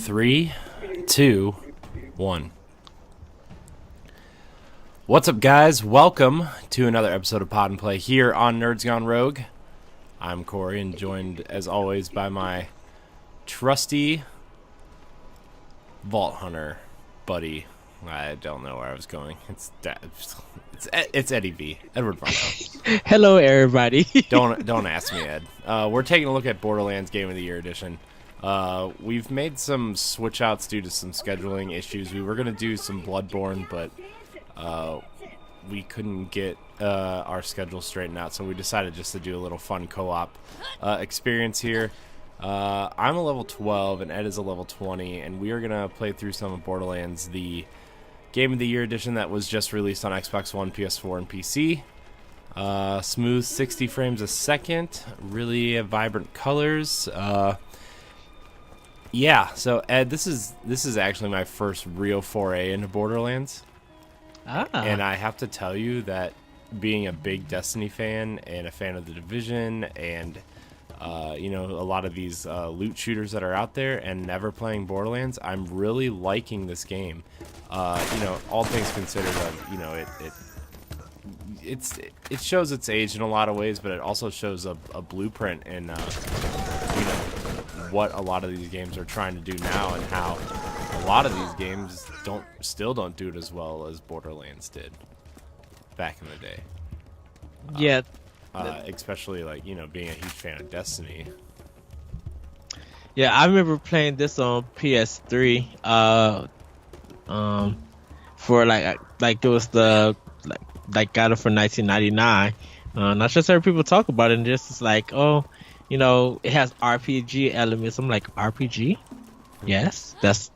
Three, two, one. What's up, guys? Welcome to another episode of Pod and Play here on Nerds Gone Rogue. I'm Corey, and joined, as always, by my trusty Vault Hunter buddy. I don't know where I was going. It's Eddie V. Edward Varnell. Hello, everybody. Don't ask me, Ed. We're taking a look at Borderlands Game of the Year edition. We've made some switch outs due to some scheduling issues. We were going to do some Bloodborne, but we couldn't get our schedule straightened out, so we decided just to do a little fun co-op experience here. I'm a level 12 and Ed is a level 20, and we are going to play through some of Borderlands, the Game of the Year edition that was just released on Xbox One, PS4, and PC. Smooth 60 frames a second, really vibrant colors. Yeah, so Ed, this is actually my first real foray into Borderlands. And I have to tell you that being a big Destiny fan and a fan of The Division and a lot of these loot shooters that are out there and never playing Borderlands, I'm really liking this game. All things considered, it shows its age in a lot of ways, but it also shows a blueprint in what a lot of these games are trying to do now, and how a lot of these games still don't do it as well as Borderlands did back in the day. Yeah. Especially being a huge fan of Destiny. Yeah, I remember playing this on PS3. For like it was the got it for 1999. And I just heard people talk about it, and just it's like, oh, it has RPG elements. I'm like, RPG? Yes, that's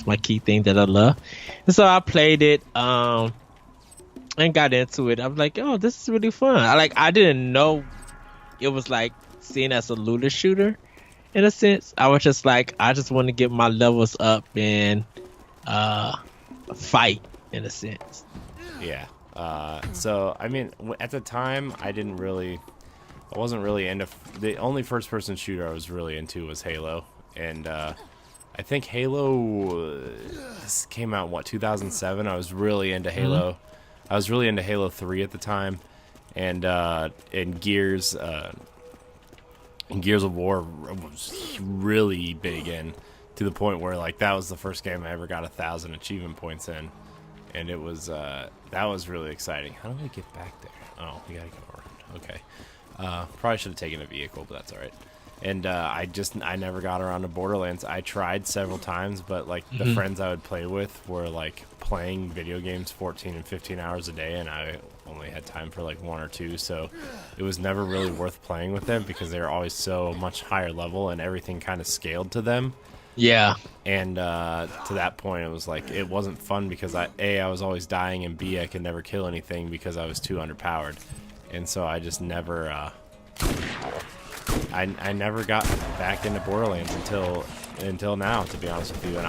my key thing that I love. And so I played it, and got into it. I was like, oh, this is really fun. I didn't know it was like seen as a looter shooter in a sense. I was just like, I just want to get my levels up and fight in a sense. Yeah. So I mean, at the time, I wasn't really into. The only first-person shooter I was really into was Halo, and I think Halo this came out in 2007. I was really into Halo. Mm-hmm. I was really into Halo 3 at the time, and Gears of War was really big in, to the point where that was the first game I ever got 1,000 achievement points in, and it was that was really exciting. How do I get back there? Oh, we gotta go around. Okay. Probably should have taken a vehicle, but that's all right. And I never got around to Borderlands. I tried several times, but the friends I would play with were playing video games 14 and 15 hours a day, and I only had time for one or two, so it was never really worth playing with them because they were always so much higher level and everything kind of scaled to them. Yeah. And to that point, it was it wasn't fun because I was always dying, and B, I could never kill anything because I was too underpowered. And so I just never, I never got back into Borderlands until now, to be honest with you. And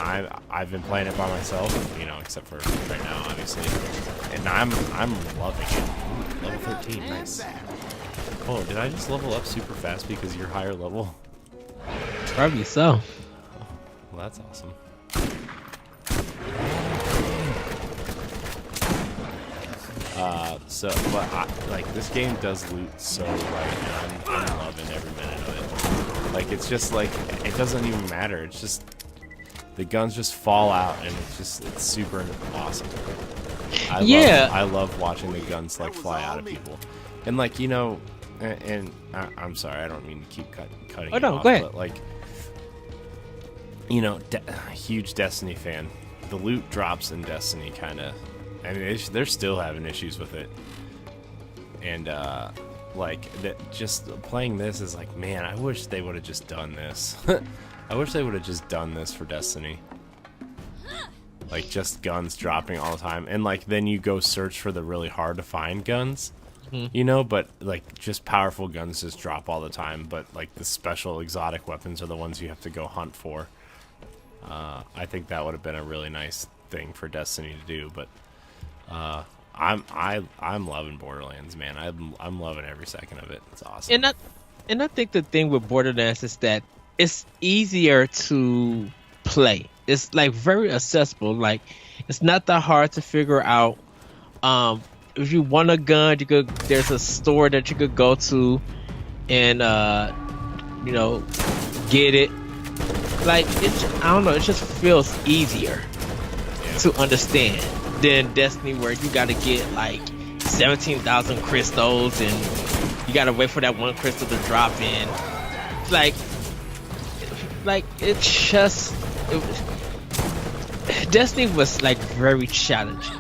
I've been playing it by myself, except for right now, obviously. And I'm loving it. Ooh, level 13, nice. Oh, did I just level up super fast because you're higher level? Probably so. Oh, well, that's awesome. But this game does loot so right, and I'm loving every minute of it. It's just it doesn't even matter. It's just the guns just fall out, and it's super awesome. I love watching the guns fly out of people, and and I'm sorry, I don't mean to keep cutting. Oh no, off, go ahead. But huge Destiny fan. The loot drops in Destiny kind of. I mean, they're still having issues with it, and just playing this is man, I wish they would have just done this. I wish they would have just done this for Destiny, just guns dropping all the time, and then you go search for the really hard to find guns, but just powerful guns just drop all the time, but the special exotic weapons are the ones you have to go hunt for. I think that would have been a really nice thing for Destiny to do, but. I'm loving Borderlands, man. I'm loving every second of it. It's awesome. And I think the thing with Borderlands is that it's easier to play. It's like very accessible. Like it's not that hard to figure out. If you want a gun, there's a store that you could go to and get it. Like I don't know, it just feels easier to understand than Destiny, where you gotta get like 17,000 crystals and you gotta wait for that one crystal to drop in. Destiny was like very challenging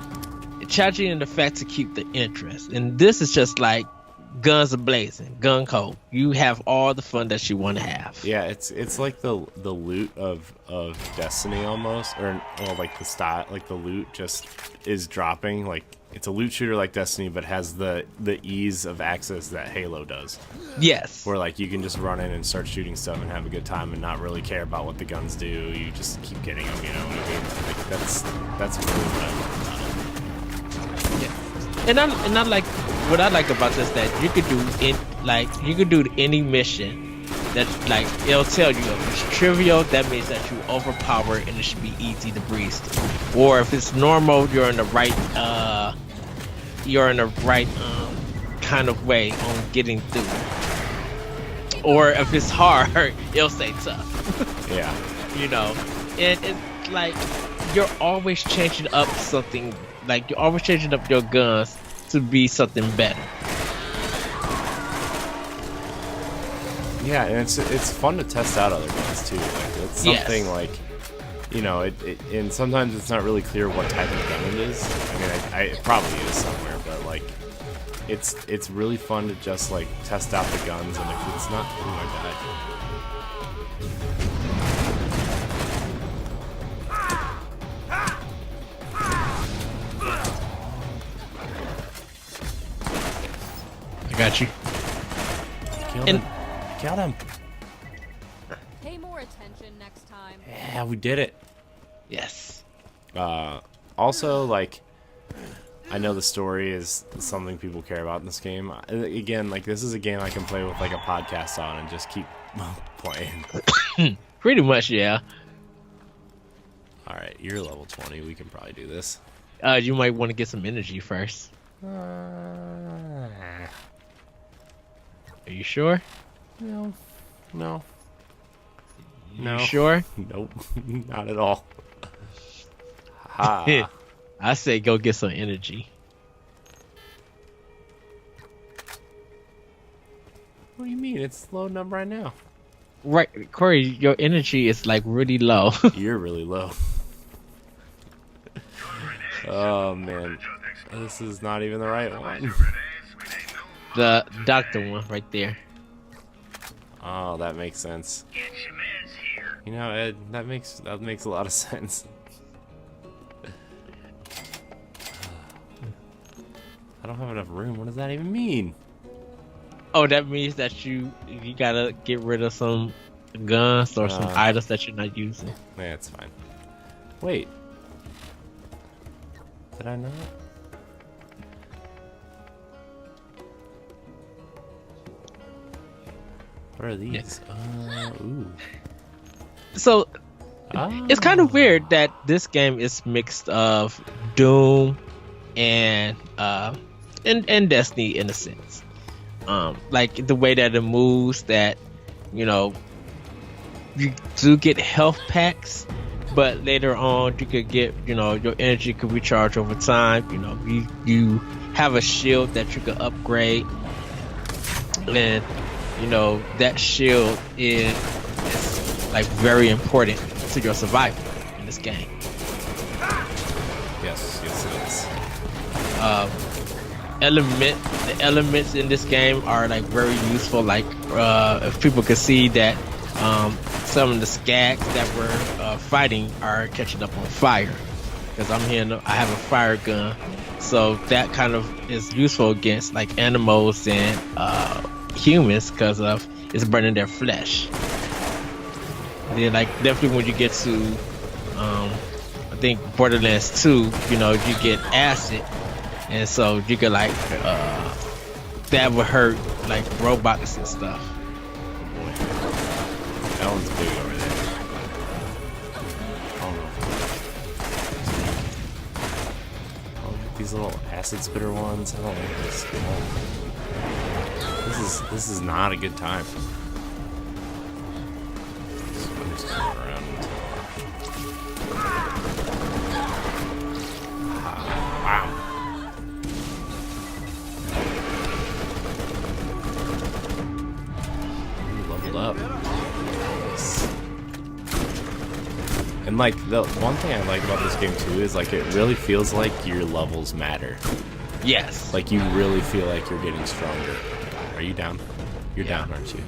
in the fact to keep the interest, and this is just like guns are blazing, gun code. You have all the fun that you want to have. Yeah, it's like the loot of Destiny almost, or well, like the style, like the loot just is dropping. Like it's a loot shooter like Destiny, but has the ease of access that Halo does. Yes. Where like you can just run in and start shooting stuff and have a good time and not really care about what the guns do. You just keep getting them. You know what I mean? Like that's really what I love about it. And I like what I like about this, that you could do any mission that like it'll tell you if it's trivial, that means that you overpowered and it should be easy to breeze through. Or if it's normal, you're in the right kind of way on getting through. Or if it's hard, it'll say tough. Yeah. And it's like you're always changing up something. Like you're always changing up your guns to be something better. Yeah, and it's fun to test out other guns too. Like it's something like, and sometimes it's not really clear what type of gun it is. I mean, it probably is somewhere, but like, it's really fun to just like test out the guns, and if it's not, oh my god. Got you. Kill him. Pay more attention next time. Yeah, we did it. Yes. Also, like, I know the story is something people care about in this game. Again, like, this is a game I can play with like a podcast on and just keep playing. Pretty much, yeah. All right, you're level 20. We can probably do this. You might want to get some energy first. Are you sure? No. You sure? Nope, not at all. Ha. I say go get some energy. What do you mean? It's loading up right now. Right, Corey, your energy is like really low. You're really low. Oh man, this is not even the right one. The doctor one right there. Oh, that makes sense. You know, Ed, that makes a lot of sense. I don't have enough room. What does that even mean? Oh, that means that you gotta get rid of some guns or some items that you're not using. Yeah, it's fine. Wait. Did I not? What are these? Ooh. So it's kind of weird that this game is mixed of Doom and Destiny in a sense. Like the way that it moves, that you do get health packs, but later on you could get your energy could recharge over time. You have a shield that you could upgrade, and that shield is like very important to your survival in this game. Yes, it is. The elements in this game are like very useful. Like if people can see that some of the skags that we're fighting are catching up on fire, because I have a fire gun, so that kind of is useful against like animals and humans because of it's burning their flesh. And then like definitely when you get to I think Borderlands 2, you get acid, and so you could like that would hurt like robots and stuff. That one's big over there. these little acid spitter ones. I don't like this. This is not a good time. So I'm just going around. Wow. Leveled up. Nice. And like the one thing I like about this game too is like it really feels like your levels matter. Yes. Like you really feel like you're getting stronger. Are you down? You're down, aren't you?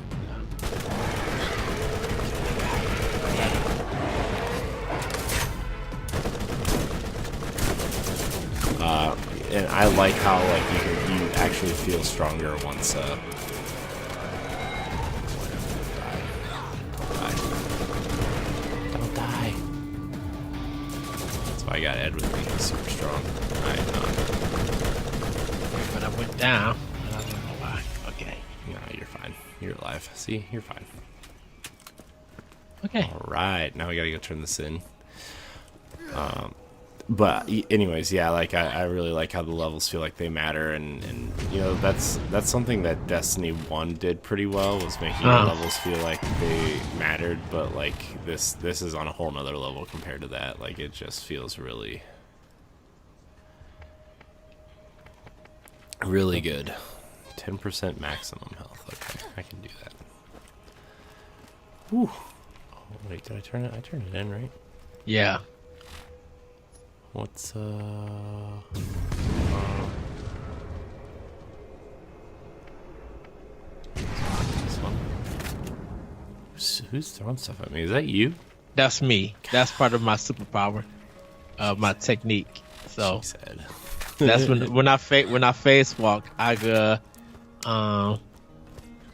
And I like how like you actually feel stronger once. Don't die. That's why I got Ed with me. He's super strong. But I went down. I don't know why. Okay. No, you're fine. You're alive. See, you're fine. Okay. All right. Now we gotta go turn this in. But anyways, yeah, like I really like how the levels feel like they matter, and you know that's something that Destiny 1 did pretty well, was making the levels feel like they mattered. But like this is on a whole nother level compared to that. Like it just feels really good. 10% maximum health. Okay, I can do that. Whew. Oh, wait, did I turn it? I turned it in, right? Yeah. What's this one? Who's throwing stuff at me? Is that you? That's me. That's part of my superpower, my technique. So She said. that's when I face walk, I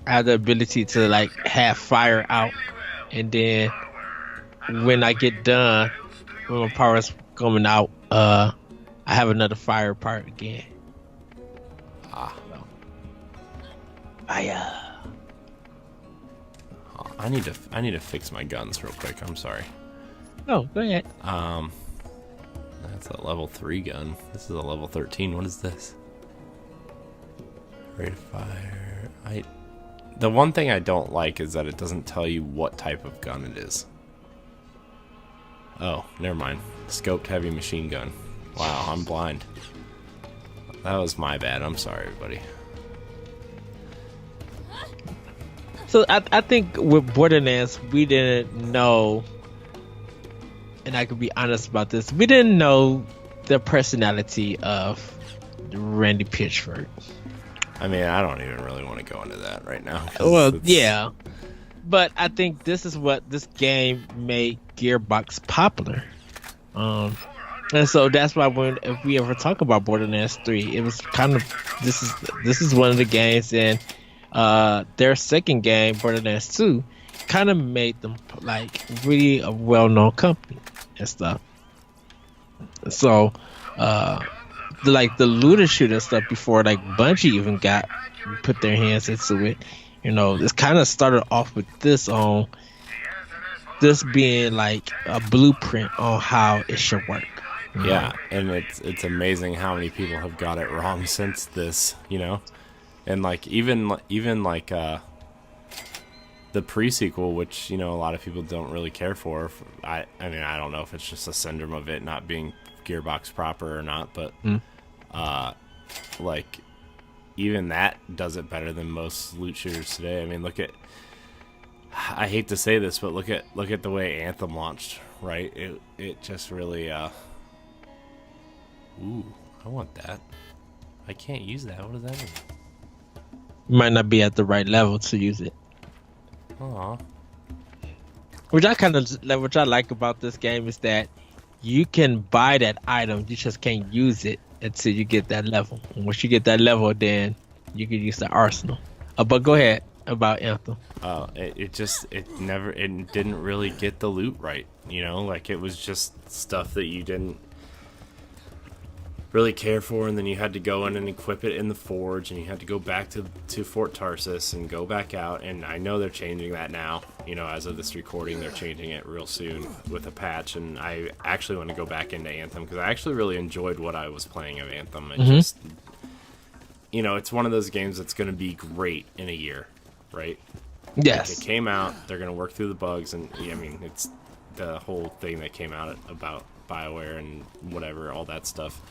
have the ability to like have fire out, and then when I get done, when my power's coming out, I have another fire part again. I need to fix my guns real quick. I'm sorry. Oh, go ahead. That's a level 3 gun. This is a level 13. What is this? Rate of fire. The one thing I don't like is that it doesn't tell you what type of gun it is. Oh, never mind. Scoped heavy machine gun. Wow, I'm blind. That was my bad. I'm sorry, everybody. So I think with Borderlands, we didn't know, and I could be honest about this, we didn't know the personality of Randy Pitchford. I mean, I don't even really want to go into that right now. Well, yeah. But I think this is what this game made Gearbox popular. And so that's why if we ever talk about Borderlands 3, it was kind of, this is one of the games, and their second game, Borderlands 2, kind of made them like really a well-known company and stuff. So the looter shooter stuff before like Bungie even put their hands into it, you know, this kind of started off with this being like a blueprint on how it should work. Yeah, and it's amazing how many people have got it wrong since this, you know, and like even like the pre-sequel, which, you know, a lot of people don't really care for. I mean, I don't know if it's just a syndrome of it not being Gearbox proper or not, but like even that does it better than most loot shooters today. I mean, I hate to say this, but look at the way Anthem launched, right? It just really ooh, I want that. I can't use that. What does that mean? You might not be at the right level to use it. Aw. Which I like about this game is that you can buy that item, you just can't use it until you get that level. And once you get that level, then you can use the arsenal. But go ahead about Anthem. It didn't really get the loot right, you know, like it was just stuff that you didn't really care for, and then you had to go in and equip it in the forge, and you had to go back to Fort Tarsus and go back out, and I know they're changing that now, as of this recording, they're changing it real soon with a patch, and I actually want to go back into Anthem because I actually really enjoyed what I was playing of Anthem. And just, it's one of those games that's going to be great in a year, right? Yes. Like, it came out, they're going to work through the bugs, and it's the whole thing that came out about BioWare and whatever, all that stuff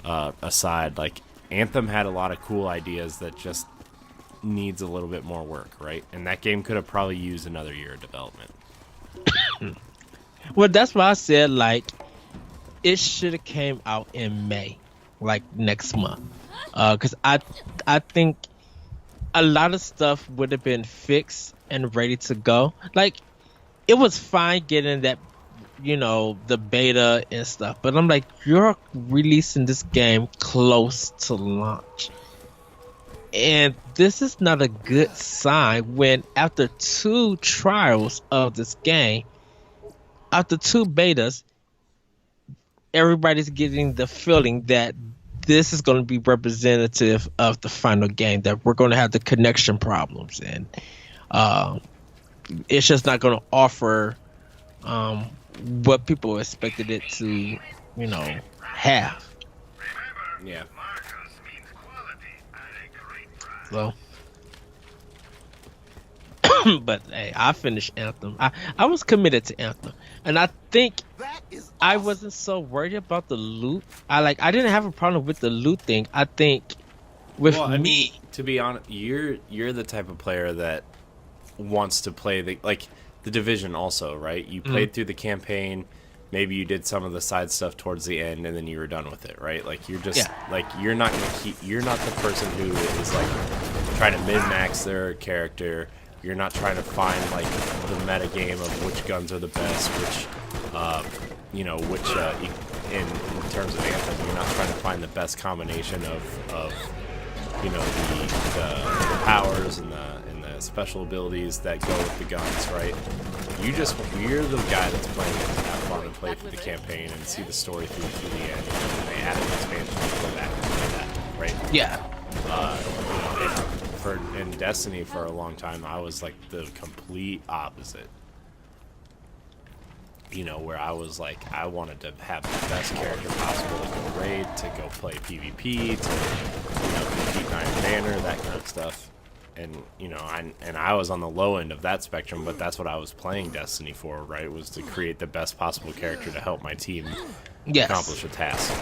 aside. Like, Anthem had a lot of cool ideas that just needs a little bit more work, right? And that game could have probably used another year of development. Well, that's why I said, like, it should have came out in May, like next month, because I think a lot of stuff would have been fixed and ready to go. Like, it was fine getting that, the beta and stuff, but I'm like, you're releasing this game close to launch. And this is not a good sign when after 2 trials of this game, after 2 betas, everybody's getting the feeling that this is going to be representative of the final game, that we're going to have the connection problems, and it's just not going to offer what people expected it to, have. Yeah. So, but hey, I finished Anthem. I was committed to Anthem, and I think I wasn't so worried about the loot. I didn't have a problem with the loot thing. I think with me, to be honest, you're the type of player that wants to play the Division also, right? You played through the campaign. Maybe you did some of the side stuff towards the end, and then you were done with it, right? Like, you're just you're not the person who is like trying to min-max their character. You're not trying to find like the meta game of which guns are the best, which in terms of Anthem, you're not trying to find the best combination of the powers and the special abilities that go with the guns, right? You're the guy that's playing it to have fun and play through the campaign and see the story through the end. And they added an expansion to go back and play that, right? Yeah. In Destiny for a long time, I was like the complete opposite. Where I was like, I wanted to have the best character possible to go raid, to go play PvP, to compete 9 banner, that kind of stuff. And I was on the low end of that spectrum, but that's what I was playing Destiny for, right? Was to create the best possible character to help my team accomplish a task.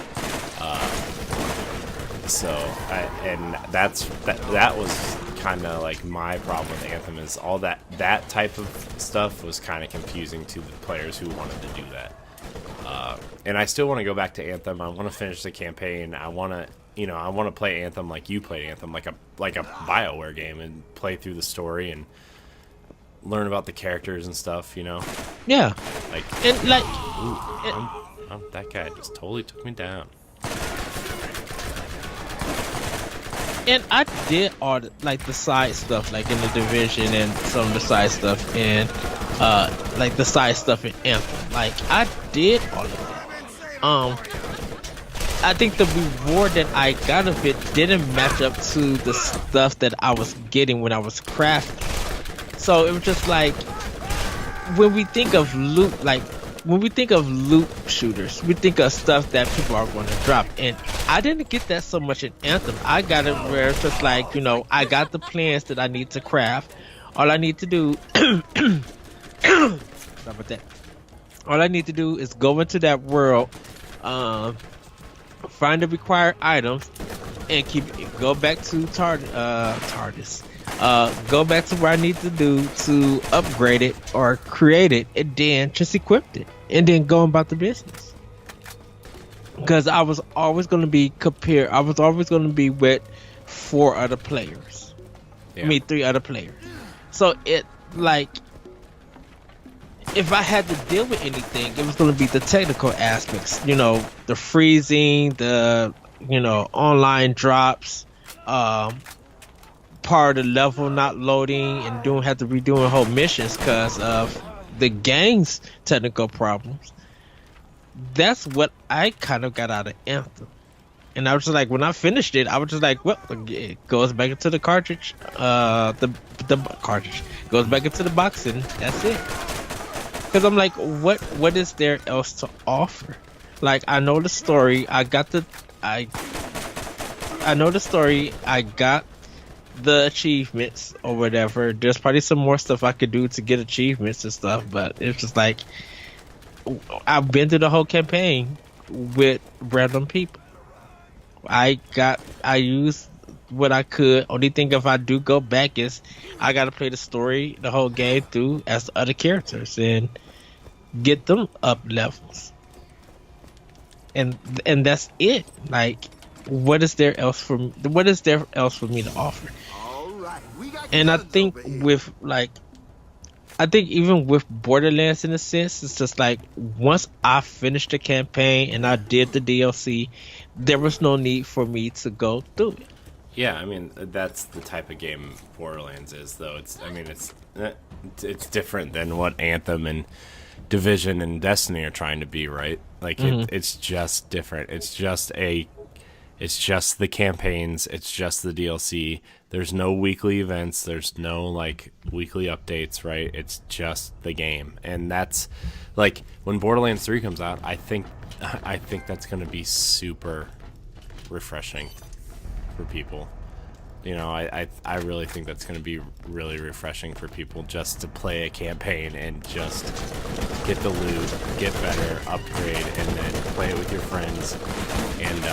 That was kind of like my problem with Anthem, is all that type of stuff was kind of confusing to the players who wanted to do that. And I still want to go back to Anthem. I want to finish the campaign. I want to play Anthem like you played Anthem, like a BioWare game, and play through the story and learn about the characters and stuff. Yeah. That guy just totally took me down. And I did all the side stuff, like in the Division, and some of the side stuff in the side stuff in Anthem. Like, I did all of that. I think the reward that I got of it didn't match up to the stuff that I was getting when I was crafting. So it was just like, when we think of loot, shooters, we think of stuff that people are going to drop, and I didn't get that so much in Anthem. I got it where it's just like, I got the plans that I need to craft. All I need to do sorry about that. All I need to do is go into that world, find the required items, and go back to TARDIS. Go back to where I need to do to upgrade it or create it, and then just equip it, and then go about the business. Because I was always going to be with 4 other players. Yeah. I mean, 3 other players. So it, like, if I had to deal with anything, it was going to be the technical aspects. The freezing, the online drops, part of the level not loading, and have to redoing whole missions because of the game's technical problems. That's what I kind of got out of Anthem. And I was just like, when I finished it, I was just like, well, it goes back into the cartridge. The cartridge goes back into the box, and that's it. Because I'm like, what is there else to offer? Like, I know the story. I know the story. I got the achievements or whatever. There's probably some more stuff I could do to get achievements and stuff, but it's just like, I've been through the whole campaign with random people. I used what I could. Only thing if I do go back is I gotta play the story the whole game through as the other characters and get them up levels. And that's it. Like, what is there else for me to offer? And I think even with Borderlands, in a sense, it's just like, once I finished the campaign and I did the DLC, there was no need for me to go through it. Yeah, I mean, that's the type of game Borderlands is, though. It's different than what Anthem and Division and Destiny are trying to be, right? Like, it's just different. It's just the campaigns. It's just the DLC. There's no weekly events. There's no, like, weekly updates, right? It's just the game. And that's, like, when Borderlands 3 comes out, I think that's going to be super refreshing for people. You know, I really think that's going to be really refreshing for people, just to play a campaign and just get the loot, get better, upgrade, and then play it with your friends. And,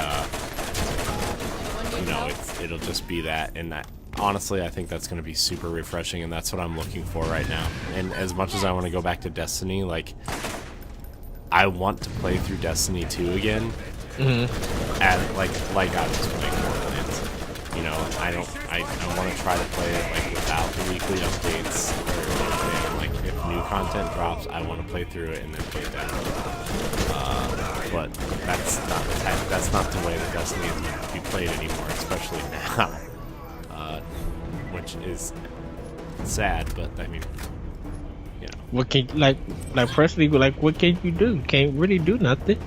you know, it'll just be that. And that, honestly, I think that's going to be super refreshing, and that's what I'm looking for right now. And as much as I want to go back to Destiny, like, I want to play through Destiny 2 again, like I was playing Borderlands. You know, I want to try to play it, like, without the weekly updates or anything. Like, if new content drops, I want to play through it and then play it down. But that's not the way that Destiny is meant to be played anymore, especially now, which is sad. But I mean, you know, what can personally, like, what can you do? Can't really do nothing.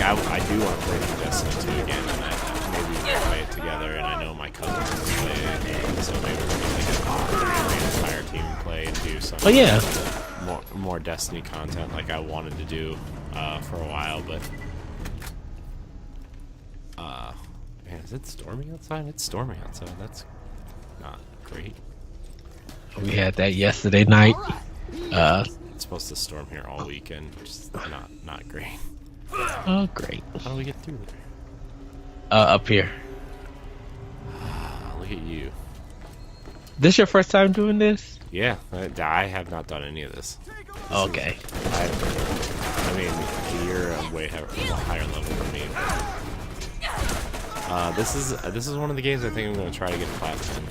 I do want to play through Destiny 2 again, and maybe we can play it together. And I know my cousins can play it, so maybe we can like the entire team play and do some. Oh yeah. More Destiny content like I wanted to do for a while, but man, is it stormy outside? It's stormy outside. That's not great. We had that yesterday night. It's supposed to storm here all weekend, which is not great. Oh, great. How do we get through there? Up here. Look at you. This your first time doing this? Yeah, I have not done any of this. Okay. I mean, you're a way higher level than me. This is one of the games I think I'm going to try to get platinum in.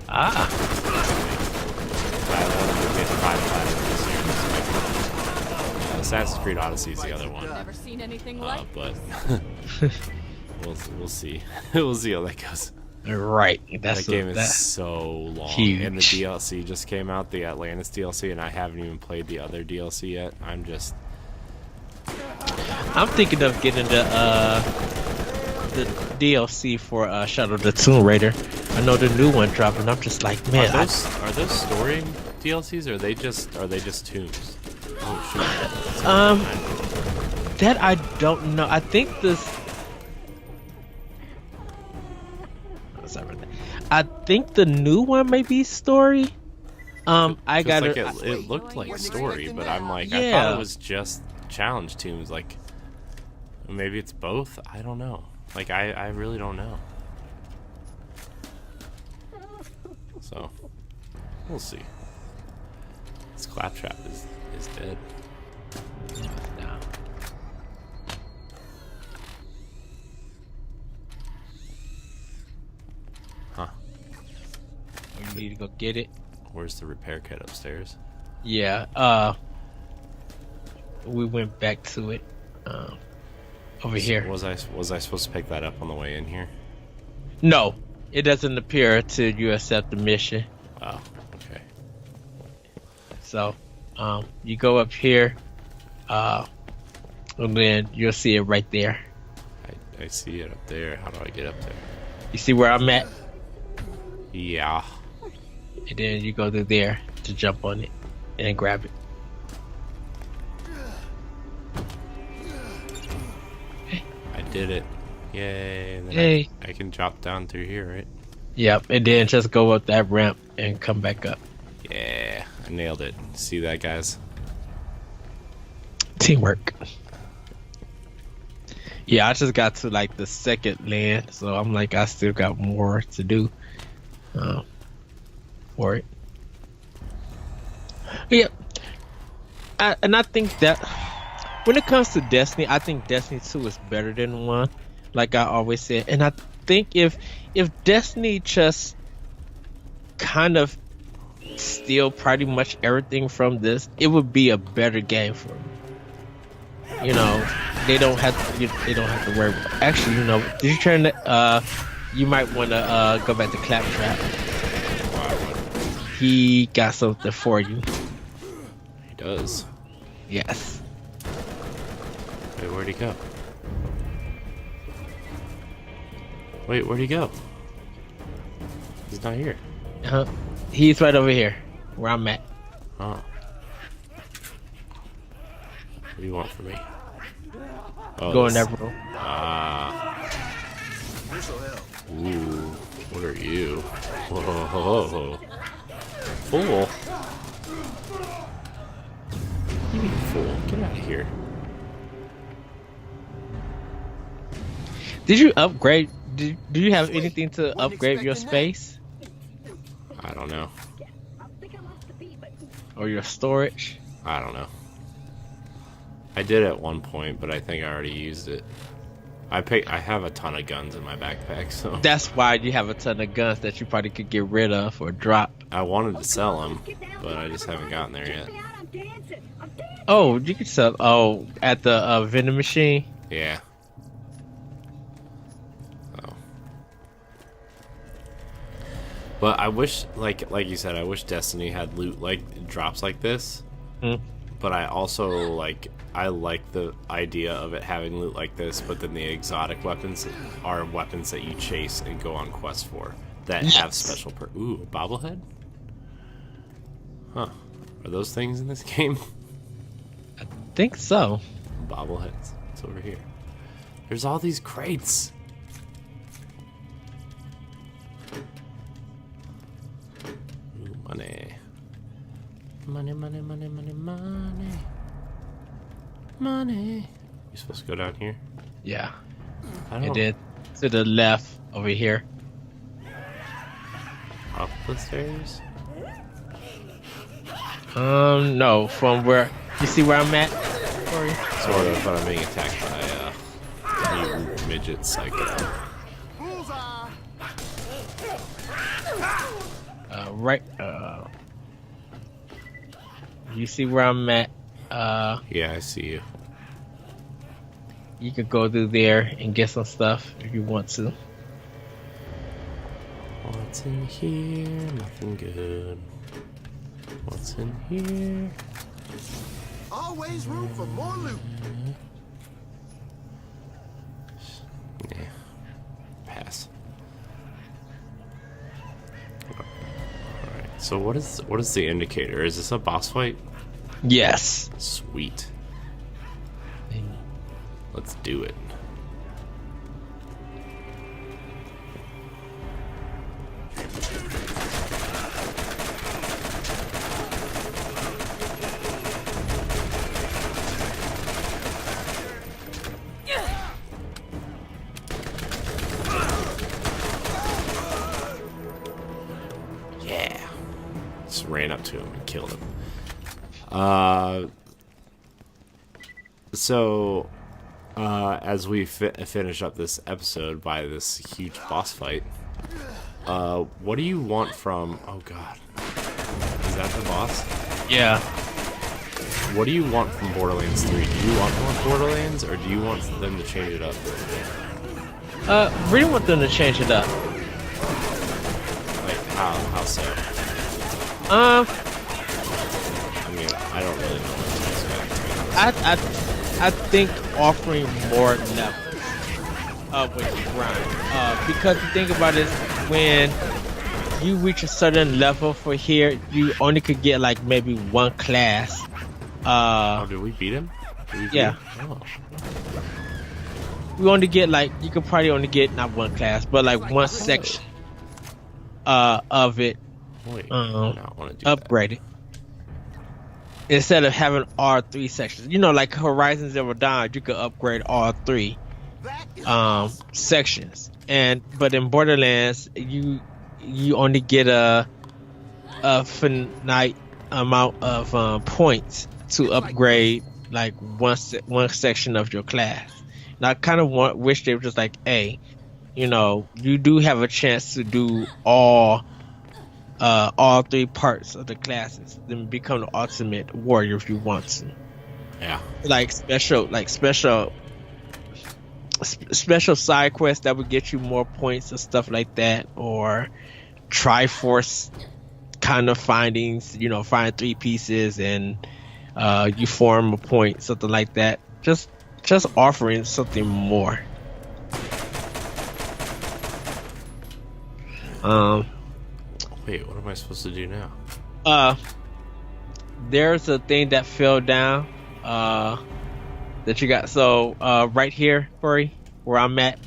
Ah. I wanted to get 5 platinum this year. Assassin's Creed Odyssey is the other one. Never seen anything like but we'll see. We'll see how that goes. Right. That game is so long. Huge. And the DLC just came out, the Atlantis DLC, and I haven't even played the other DLC yet. I'm thinking of getting the DLC for Shadow of the Tomb Raider. I know the new one dropped, and I'm just like, man, are those story DLCs, or are they just tombs? Oh shoot. That I don't know. I think the new one may be story. I got it looked like story, but I'm like, yeah. I thought it was just challenge tombs. Like, maybe it's both. I don't know. Like, I really don't know. So, we'll see. This Claptrap is dead. No. Huh. You need to go get it. Where's the repair kit upstairs? Yeah. We went back to it. Over here. Was I supposed to pick that up on the way in here? No, it doesn't appear till you accept the mission. Oh, okay. So, you go up here, And then you'll see it right there. I see it up there. How do I get up there? You see where I'm at? Yeah. And then you go through there to jump on it and grab it. I did it. Yay. And then Yay. I can drop down through here, right? Yep, and then just go up that ramp and come back up. Yeah. I nailed it. See that, guys? Teamwork. Yeah, I just got to like the second land, so I'm like, I still got more to do for it. But yeah, and I think that when it comes to Destiny, I think Destiny 2 is better than 1, like I always said. And I think if Destiny just kind of steal pretty much everything from this, it would be a better game for me. You know, they don't have to worry about. Actually, you know, did you turn that? You might want to go back to Claptrap. He got something for you. He does. Yes. Wait, where'd he go? Wait, where'd he go? He's not here. He's right over here, where I'm at. Oh. What do you want from me? Oh, Go in that room. Ooh, what are you? Whoa. Fool. You mean fool? Get out of here. Did you upgrade? Do you have anything to upgrade your space I don't know. or your storage? I don't know. I did at one point, but I think I already used it. I have a ton of guns in my backpack, so That's why you have a ton of guns that you probably could get rid of or drop. I wanted to sell them, but I just haven't gotten there yet. Oh, you could sell. Oh, at the vending machine. Yeah. Oh. But I wish, like you said, I wish Destiny had loot like drops like this. Mm. But I also I like the idea of it having loot like this, but then the exotic weapons are weapons that you chase and go on quests for that have special ooh, a bobblehead? Huh. Are those things in this game? Think so. Bobbleheads. It's over here. There's all these crates. Ooh, money. Money. You supposed to go down here? Yeah. I don't And then to the left over here. Up the stairs? No, from where you see where I'm at? Sorry. Sort of, but I'm being attacked by mutant midget psycho. Right. You see where I'm at? Yeah, I see you. You could go through there and get some stuff if you want to. What's in here? Nothing good. What's in here? Always room for more loot. Yeah. Pass. Alright, so what is the indicator? Is this a boss fight? Yes. Sweet. Let's do it. Yeah. Just ran up to him and killed him. So as we finish up this episode by this huge boss fight, what do you want from... Oh god. Is that the boss? Yeah. What do you want from Borderlands 3? Do you want more Borderlands, or do you want them to change it up? Really want them to change it up. Like, how so? Um, I mean, I don't really know what to expect, to be honest I think offering more levels when you grind. Because the thing about it is when you reach a certain level for here, you only could get like maybe one class. Did we beat him? Yeah. Oh. We only get like you could probably only get not one class, but like one section of it Wait, I don't want to do upgraded. Instead of having all 3 sections, you know, like Horizon Zero Dawn, you could upgrade all 3 sections. But in Borderlands, you only get a finite amount of points to upgrade like one section of your class. And I kind of wish they were just like, hey, you know, you do have a chance to do all 3 parts of the classes, then become the ultimate warrior if you want to. Yeah. Like special side quests that would get you more points and stuff like that, or Triforce kind of findings, you know, find 3 pieces and you form a point, something like that. Just offering something more. Wait, what am I supposed to do now? There's a thing that fell down that you got. So right here, Furry, where I'm at,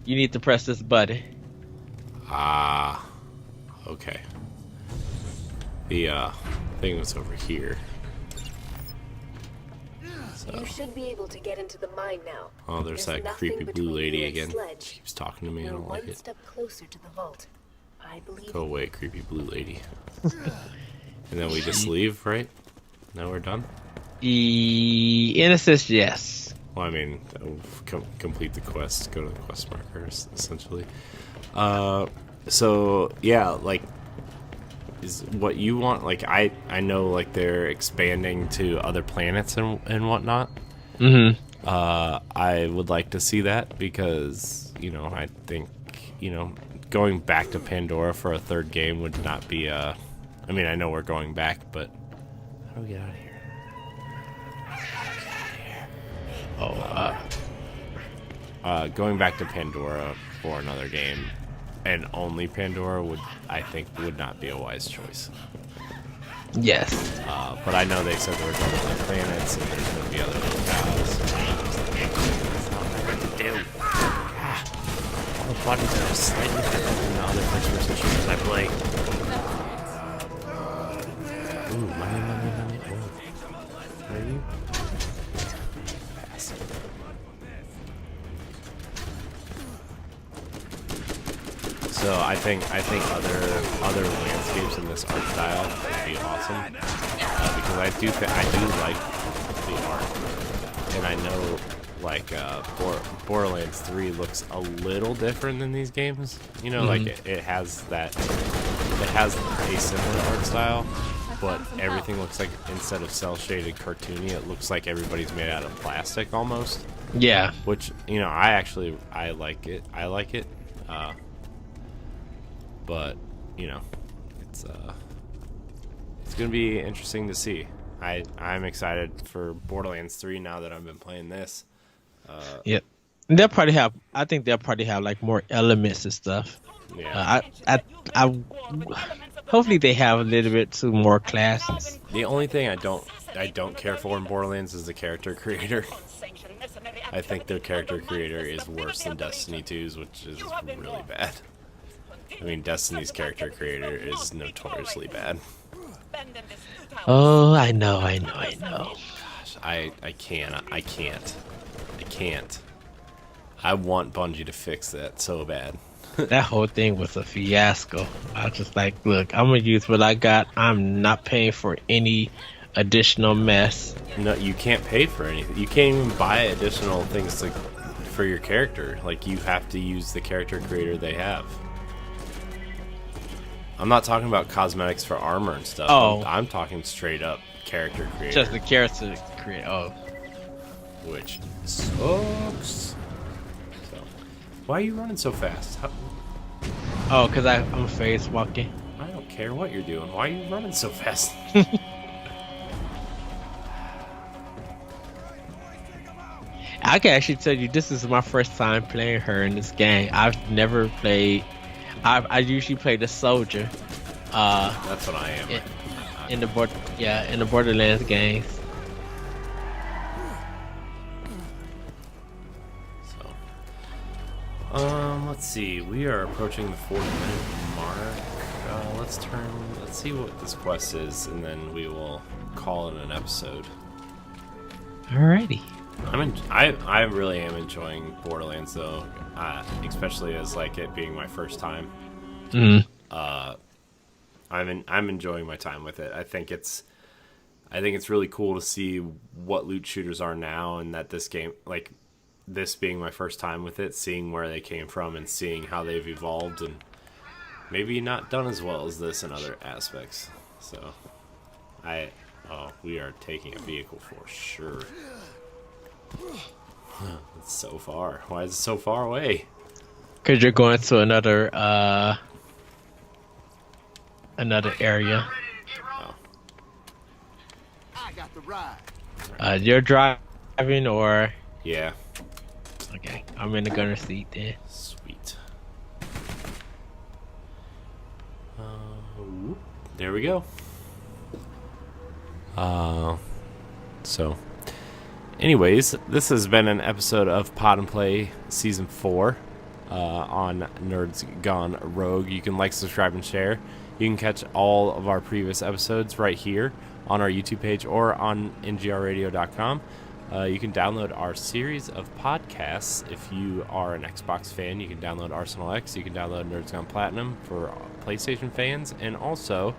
you need to press this button. Okay. The thing was over here. So. You should be able to get into the mine now. Oh, there's that creepy blue lady again. She keeps talking to me. I don't like it. One step closer to the vault. I believe. Go away, creepy blue lady. And then we just leave, right? Now we're done? In a sense, yes. Well, I mean, complete the quest. Go to the quest markers, essentially. So, yeah, like, is what you want, like, I know, like, they're expanding to other planets and whatnot. Mm-hmm. I would like to see that because, you know, I think, you know, going back to Pandora for a 3rd game would not be, I mean, I know we're going back, but how do we get out of here? Going back to Pandora for another game and only Pandora I think would not be a wise choice. Yes. But I know they said they were going to other planets and there's going to be other locales. That's not what I meant to do. All the buttons are slightly different than the other first-person shooters I play. Ooh, money. Where are you? Pass. So I think other landscapes in this art style would be awesome because I do like the art, and I know like Borderlands 3 looks a little different than these games. You know, like it has a similar art style, but everything looks like instead of cel shaded cartoony, it looks like everybody's made out of plastic almost. Yeah. Which, you know, I like it. But, you know, it's gonna be interesting to see. I'm excited for Borderlands 3 now that I've been playing this. Yep. I think they'll probably have like more elements and stuff. Yeah. I hopefully they have a little bit to more classes. The only thing I don't care for in Borderlands is the character creator. I think their character creator is worse than Destiny 2's, which is really bad. I mean, Destiny's character creator is notoriously bad. Oh, I know. Gosh, I can't. I want Bungie to fix that so bad. That whole thing was a fiasco. I was just like, look, I'm gonna use what I got. I'm not paying for any additional mess. No, you can't pay for anything. You can't even buy additional things for your character. Like, you have to use the character creator they have. I'm not talking about cosmetics for armor and stuff. Oh. I'm talking straight up character creator. Just the character creator. Oh. Which sucks. So, why are you running so fast? Oh, because I'm phase walking. I don't care what you're doing. Why are you running so fast? I can actually tell you this is my first time playing her in this game. I've never played. I usually play the soldier. That's what I am. In the Borderlands games. So, let's see. We are approaching the 40-minute mark. Let's see what this quest is, and then we will call it an episode. Alrighty. I really am enjoying Borderlands though, especially as like it being my first time. I'm enjoying my time with it. I think it's really cool to see what loot shooters are now, and that this game, like this being my first time with it, seeing where they came from and seeing how they've evolved, and maybe not done as well as this in other aspects. So, we are taking a vehicle for sure. It's so far. Why is it so far away? Because you're going to another area. Oh. I got the ride. You're driving or? Yeah. Okay, I'm in the gunner seat then. Sweet. There we go. So, anyways, this has been an episode of Pod and Play Season 4 on Nerds Gone Rogue. You can like, subscribe, and share. You can catch all of our previous episodes right here on our YouTube page or on ngrradio.com. You can download our series of podcasts. If you are an Xbox fan, you can download Arsenal X. You can download Nerds Gone Platinum for PlayStation fans, and also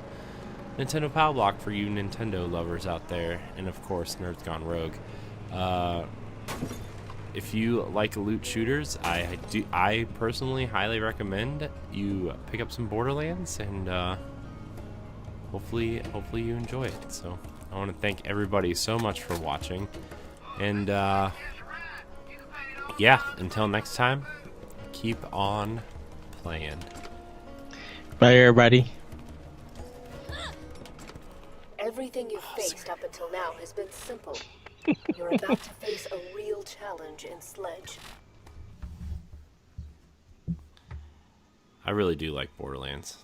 Nintendo Power Block for you Nintendo lovers out there, and of course Nerds Gone Rogue. If you like loot shooters, I personally highly recommend you pick up some Borderlands, and hopefully you enjoy it. So I want to thank everybody so much for watching, and yeah, until next time, keep on playing. Bye, everybody. Everything you've faced up until now has been simple. You're about to face a real challenge in Sledge. I really do like Borderlands.